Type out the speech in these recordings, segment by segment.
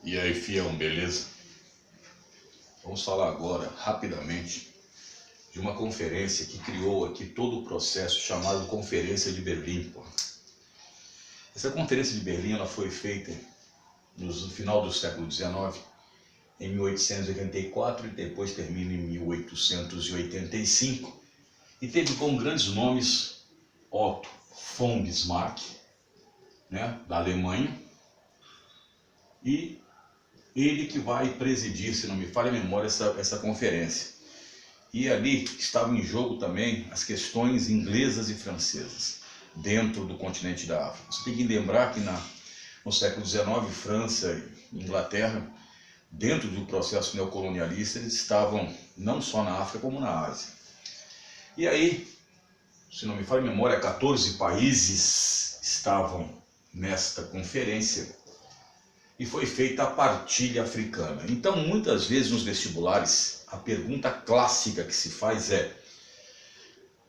E aí, fião, beleza? Vamos falar agora, rapidamente, de uma conferência que criou aqui todo o processo chamado Conferência de Berlim. Essa Conferência de Berlim ela foi feita no final do século XIX, em 1884, e depois termina em 1885, e teve como grandes nomes Otto von Bismarck, da Alemanha, e ele que vai presidir, se não me falha a memória, essa conferência. E ali estavam em jogo também as questões inglesas e francesas, dentro do continente da África. Você tem que lembrar que no século XIX, França e Inglaterra, dentro do processo neocolonialista, eles estavam não só na África, como na Ásia. E aí, se não me falha a memória, 14 países estavam nesta conferência, e foi feita a partilha africana. Então, muitas vezes nos vestibulares, a pergunta clássica que se faz é: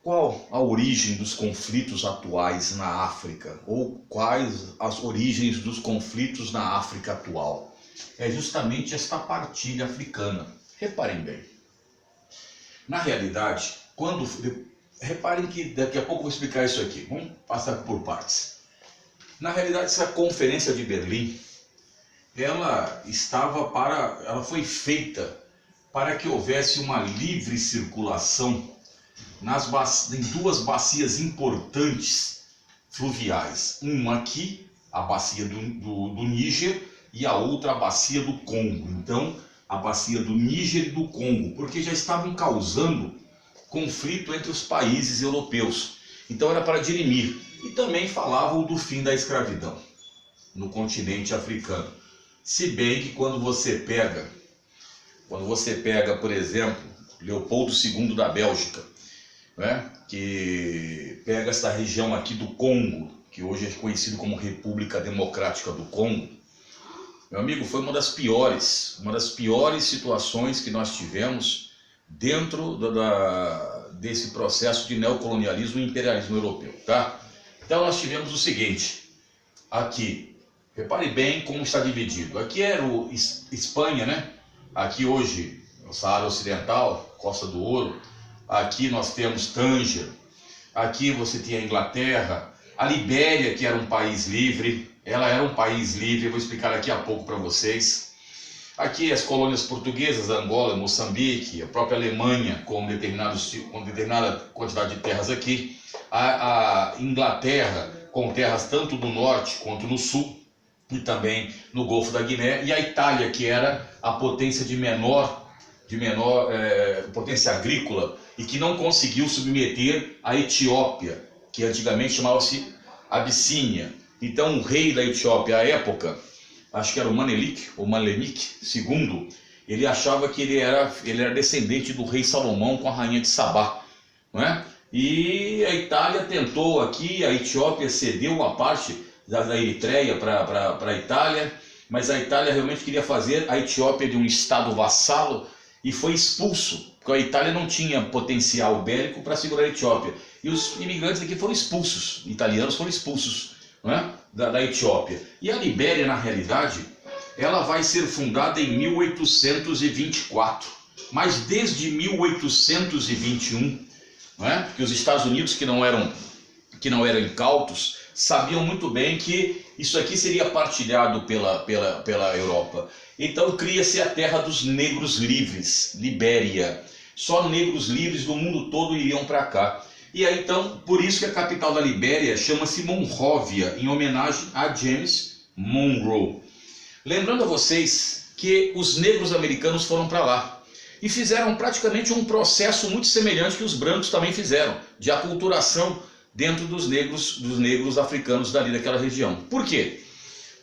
qual a origem dos conflitos atuais na África? Ou quais as origens dos conflitos na África atual? É justamente esta partilha africana. Reparem bem. Na realidade, reparem que daqui a pouco eu vou explicar isso aqui. Vamos passar por partes. Na realidade, essa Conferência de Berlim, ela foi feita para que houvesse uma livre circulação em duas bacias importantes fluviais. Uma aqui, a bacia do Níger, e a outra, a bacia do Congo. Então, a bacia do Níger e do Congo, porque já estavam causando conflito entre os países europeus. Então, era para dirimir. E também falavam do fim da escravidão no continente africano. Se bem que quando você pega, por exemplo, Leopoldo II da Bélgica, que pega essa região aqui do Congo, que hoje é conhecido como República Democrática do Congo, meu amigo, foi uma das piores situações que nós tivemos dentro desse processo de neocolonialismo e imperialismo europeu, tá? Então nós tivemos o seguinte, aqui, repare bem como está dividido. Aqui era Espanha, Aqui hoje, o Saara Ocidental, Costa do Ouro. Aqui nós temos Tânger. Aqui você tinha a Inglaterra. A Libéria, que era um país livre. Ela era um país livre, eu vou explicar daqui a pouco para vocês. Aqui as colônias portuguesas, Angola, Moçambique, a própria Alemanha, com determinada quantidade de terras aqui. A Inglaterra, com terras tanto do norte quanto no sul, e também no Golfo da Guiné, e a Itália, que era a potência de menor potência agrícola, e que não conseguiu submeter a Etiópia, que antigamente chamava-se Abissínia. Então o rei da Etiópia à época, acho que era o Menelik II, ele achava que ele era descendente do rei Salomão com a rainha de Sabá, E a Itália tentou aqui, a Etiópia cedeu uma parte da Eritreia para a Itália, mas a Itália realmente queria fazer a Etiópia de um estado vassalo e foi expulso, porque a Itália não tinha potencial bélico para segurar a Etiópia. E os imigrantes aqui foram expulsos, italianos foram expulsos da Etiópia. E a Libéria, na realidade, ela vai ser fundada em 1824, mas desde 1821, que os Estados Unidos, que não eram incautos, sabiam muito bem que isso aqui seria partilhado pela Europa. Então cria-se a terra dos negros livres, Libéria. Só negros livres do mundo todo iriam para cá. E aí então, por isso que a capital da Libéria chama-se Monróvia, em homenagem a James Monroe. Lembrando a vocês que os negros americanos foram para lá e fizeram praticamente um processo muito semelhante que os brancos também fizeram, de aculturação dentro dos negros africanos dali daquela região. Por quê?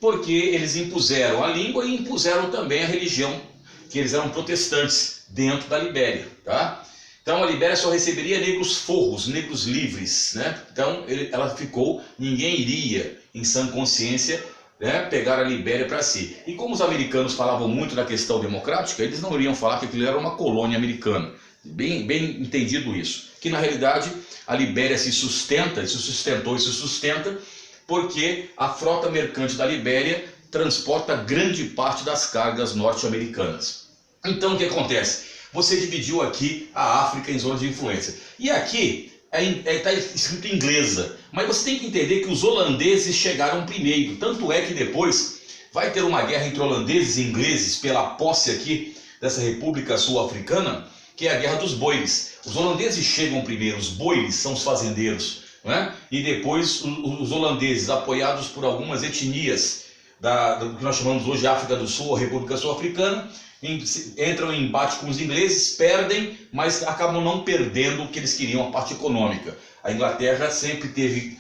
Porque eles impuseram a língua e impuseram também a religião, que eles eram protestantes dentro da Libéria, tá? Então a Libéria só receberia negros forros, negros livres, Então ninguém iria em sã consciência pegar a Libéria para si. E como os americanos falavam muito da questão democrática, eles não iriam falar que aquilo era uma colônia americana. Bem entendido isso. Que na realidade a Libéria se sustenta porque a frota mercante da Libéria transporta grande parte das cargas norte-americanas. Então o que acontece? Você dividiu aqui a África em zonas de influência. E aqui está escrito inglesa, mas você tem que entender que os holandeses chegaram primeiro. Tanto é que depois vai ter uma guerra entre holandeses e ingleses pela posse aqui dessa República Sul-Africana, que é a Guerra dos Boeres. Os holandeses chegam primeiro, os boeres são os fazendeiros, né? E depois os holandeses, apoiados por algumas etnias do que nós chamamos hoje de África do Sul, ou República Sul-Africana, entram em embate com os ingleses, perdem, mas acabam não perdendo o que eles queriam, a parte econômica. A Inglaterra sempre teve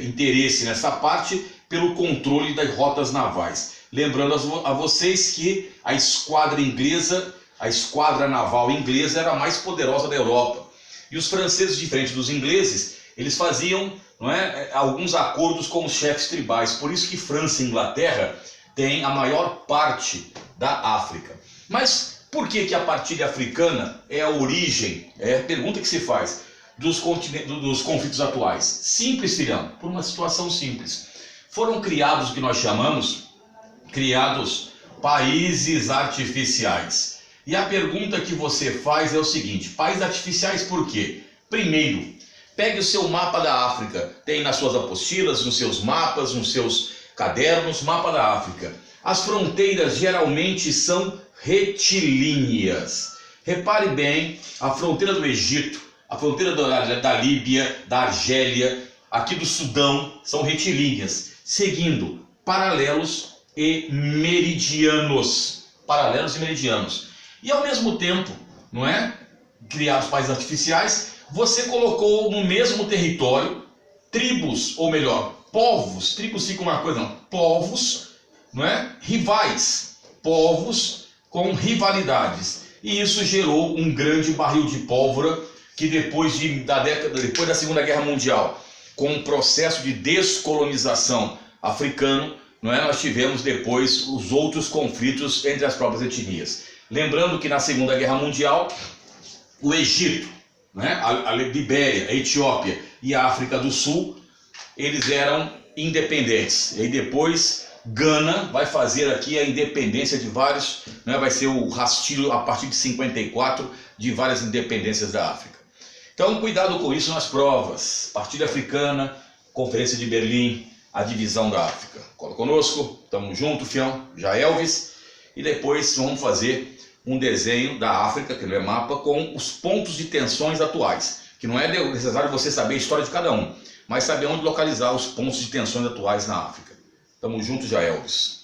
interesse nessa parte pelo controle das rotas navais. Lembrando a vocês que a esquadra naval inglesa era a mais poderosa da Europa. E os franceses, diferente dos ingleses, eles faziam, não é, alguns acordos com os chefes tribais. Por isso que França e Inglaterra têm a maior parte da África. Mas por que a partilha africana é a origem, é a pergunta que se faz, dos conflitos atuais? Simples, filhão, por uma situação simples. Foram criados o que nós chamamos, países artificiais. E a pergunta que você faz é o seguinte: países artificiais por quê? Primeiro, pegue o seu mapa da África, tem nas suas apostilas, nos seus mapas, nos seus cadernos, mapa da África. As fronteiras geralmente são retilíneas. Repare bem, a fronteira do Egito, a fronteira da Líbia, da Argélia, aqui do Sudão, são retilíneas, seguindo paralelos e meridianos. Paralelos e meridianos. E ao mesmo tempo, não é? Criados países artificiais, você colocou no mesmo território tribos, ou melhor, povos, tribos fica uma coisa, não, povos, não é? Rivais, povos com rivalidades. E isso gerou um grande barril de pólvora que depois da Segunda Guerra Mundial, com o processo de descolonização africano, não é? Nós tivemos depois os outros conflitos entre as próprias etnias. Lembrando que na Segunda Guerra Mundial, o Egito, né? a Libéria, a Etiópia e a África do Sul, eles eram independentes. E aí depois Gana vai fazer aqui a independência de vários, né? Vai ser o rastilho a partir de 54 de várias independências da África. Então cuidado com isso nas provas. Partilha Africana, Conferência de Berlim, a divisão da África. Cola conosco, tamo junto, fião, já Elvis. E depois vamos fazer um desenho da África, que não é mapa, com os pontos de tensões atuais. Que não é necessário você saber a história de cada um, mas saber onde localizar os pontos de tensões atuais na África. Tamo junto, já Elvis.